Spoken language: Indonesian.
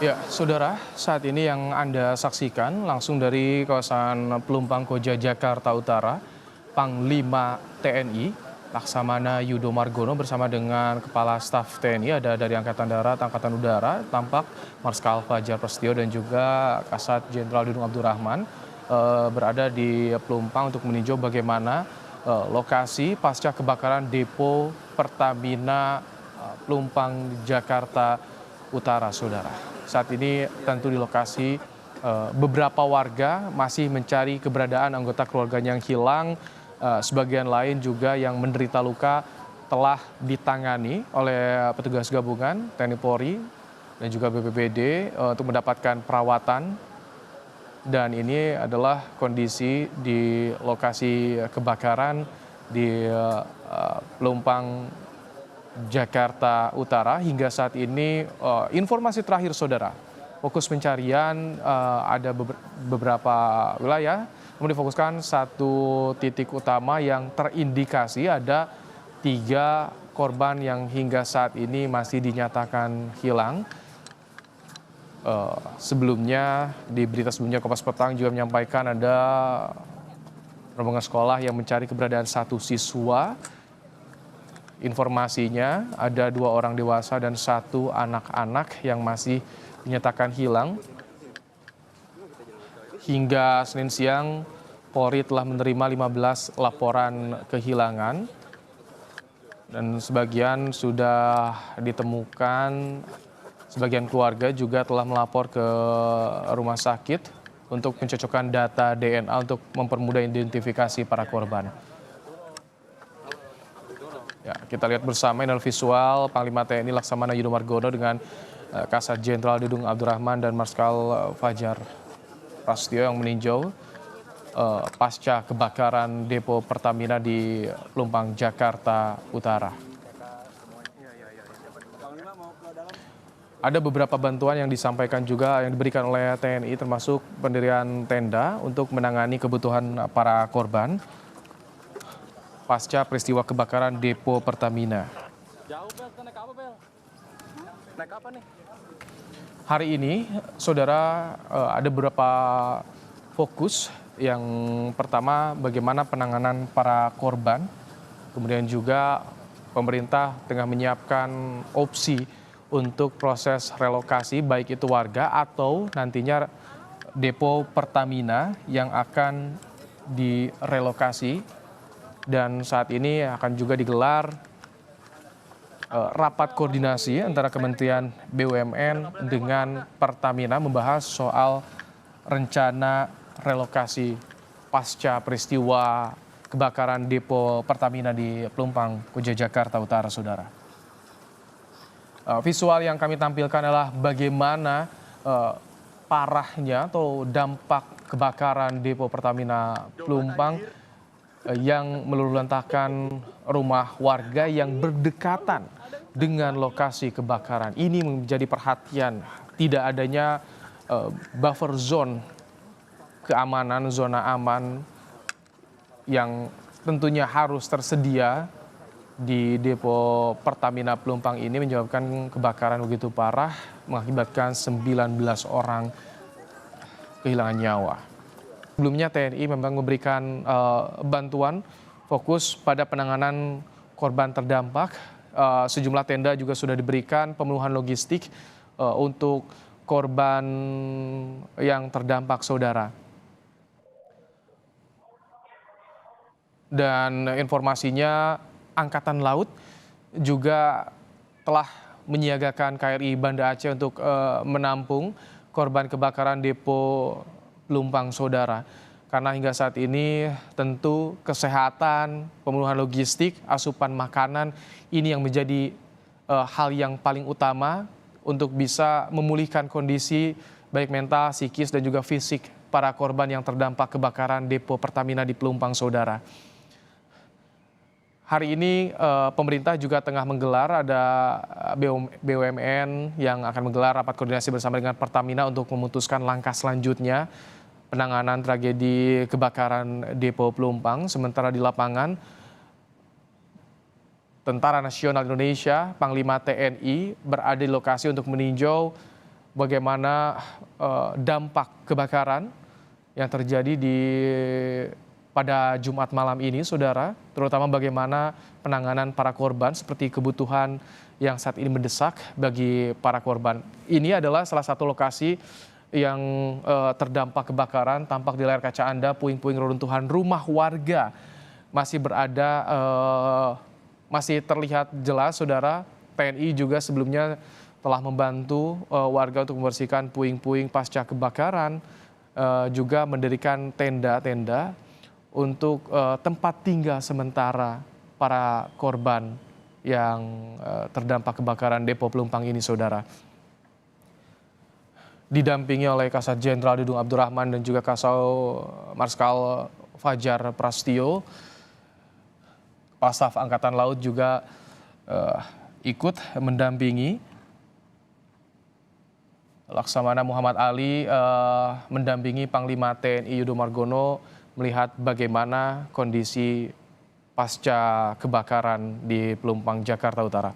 Ya, saudara, saat ini yang Anda saksikan langsung dari kawasan Pelumpang Koja, Jakarta Utara, Panglima TNI Laksamana Yudo Margono bersama dengan Kepala Staf TNI ada dari Angkatan Darat, Angkatan Udara, tampak Marskal Fajar Prasetyo dan juga Kasat Jenderal Dudung Abdurrahman berada di Pelumpang untuk meninjau bagaimana lokasi pasca kebakaran depo Pertamina Pelumpang, Jakarta Utara, saudara. Saat ini tentu di lokasi beberapa warga masih mencari keberadaan anggota keluarganya yang hilang. Sebagian lain juga yang menderita luka telah ditangani oleh petugas gabungan TNI Polri dan juga BPBD untuk mendapatkan perawatan. Dan ini adalah kondisi di lokasi kebakaran di Pelumpang, Jakarta Utara. Hingga saat ini informasi terakhir, saudara, fokus pencarian ada beberapa wilayah, namun difokuskan satu titik utama yang terindikasi ada 3 korban yang hingga saat ini masih dinyatakan hilang. Sebelumnya di berita sebelumnya Kompas Petang juga menyampaikan ada rombongan sekolah yang mencari keberadaan satu siswa. Informasinya ada 2 orang dewasa dan 1 anak-anak yang masih dinyatakan hilang. Hingga Senin siang, Polri telah menerima 15 laporan kehilangan dan sebagian sudah ditemukan. Sebagian keluarga juga telah melapor ke rumah sakit untuk mencocokkan data DNA untuk mempermudah identifikasi para korban. Ya, kita lihat bersama ini adalah visual Panglima TNI Laksamana Yudo Margono dengan Kasat Jenderal Dudung Abdurrahman dan Marskal Fajar Prasetyo yang meninjau pasca kebakaran depo Pertamina di Pelumpang, Jakarta Utara. Ada beberapa bantuan yang disampaikan juga yang diberikan oleh TNI termasuk pendirian tenda untuk menangani kebutuhan para korban pasca peristiwa kebakaran depo Pertamina. Hari ini, saudara, ada beberapa fokus. Yang pertama, bagaimana penanganan para korban. Kemudian juga pemerintah tengah menyiapkan opsi untuk proses relokasi, baik itu warga atau nantinya depo Pertamina yang akan direlokasi. Dan saat ini akan juga digelar rapat koordinasi antara Kementerian BUMN dengan Pertamina membahas soal rencana relokasi pasca peristiwa kebakaran depo Pertamina di Pelumpang, Koja, Jakarta Utara, saudara. Visual yang kami tampilkan adalah bagaimana parahnya atau dampak kebakaran depo Pertamina Pelumpang yang meluluhlantahkan rumah warga yang berdekatan dengan lokasi kebakaran. Ini menjadi perhatian, tidak adanya buffer zone keamanan, zona aman yang tentunya harus tersedia di depo Pertamina Pelumpang ini menyebabkan kebakaran begitu parah mengakibatkan 19 orang kehilangan nyawa. Sebelumnya TNI memang memberikan bantuan fokus pada penanganan korban terdampak. Sejumlah tenda juga sudah diberikan pemenuhan logistik untuk korban yang terdampak, saudara. Dan informasinya Angkatan Laut juga telah menyiagakan KRI Banda Aceh untuk menampung korban kebakaran depo Pelumpang, saudara. Karena hingga saat ini tentu kesehatan, pemenuhan logistik, asupan makanan ini yang menjadi hal yang paling utama untuk bisa memulihkan kondisi baik mental, psikis dan juga fisik para korban yang terdampak kebakaran depo Pertamina di Pelumpang, saudara. Hari ini pemerintah juga tengah menggelar, ada BUMN yang akan menggelar rapat koordinasi bersama dengan Pertamina untuk memutuskan langkah selanjutnya penanganan tragedi kebakaran depo Pelumpang. Sementara di lapangan, Tentara Nasional Indonesia, Panglima TNI berada di lokasi untuk meninjau bagaimana dampak kebakaran yang terjadi pada Jumat malam ini, Saudara, terutama bagaimana penanganan para korban seperti kebutuhan yang saat ini mendesak bagi para korban. Ini adalah salah satu lokasi yang terdampak kebakaran. Tampak di layar kaca Anda puing-puing reruntuhan rumah warga masih berada, masih terlihat jelas, Saudara. TNI juga sebelumnya telah membantu warga untuk membersihkan puing-puing pasca kebakaran, juga mendirikan tenda-tenda untuk tempat tinggal sementara para korban yang terdampak kebakaran Depo Pelumpang ini, Saudara. Didampingi oleh Kasat Jenderal Dudung Abdurrahman dan juga Kasau Marskal Fajar Prastio, Kepala Staf Angkatan Laut juga ikut mendampingi. Laksamana Muhammad Ali mendampingi Panglima TNI Yudo Margono melihat bagaimana kondisi pasca kebakaran di Pelumpang, Jakarta Utara.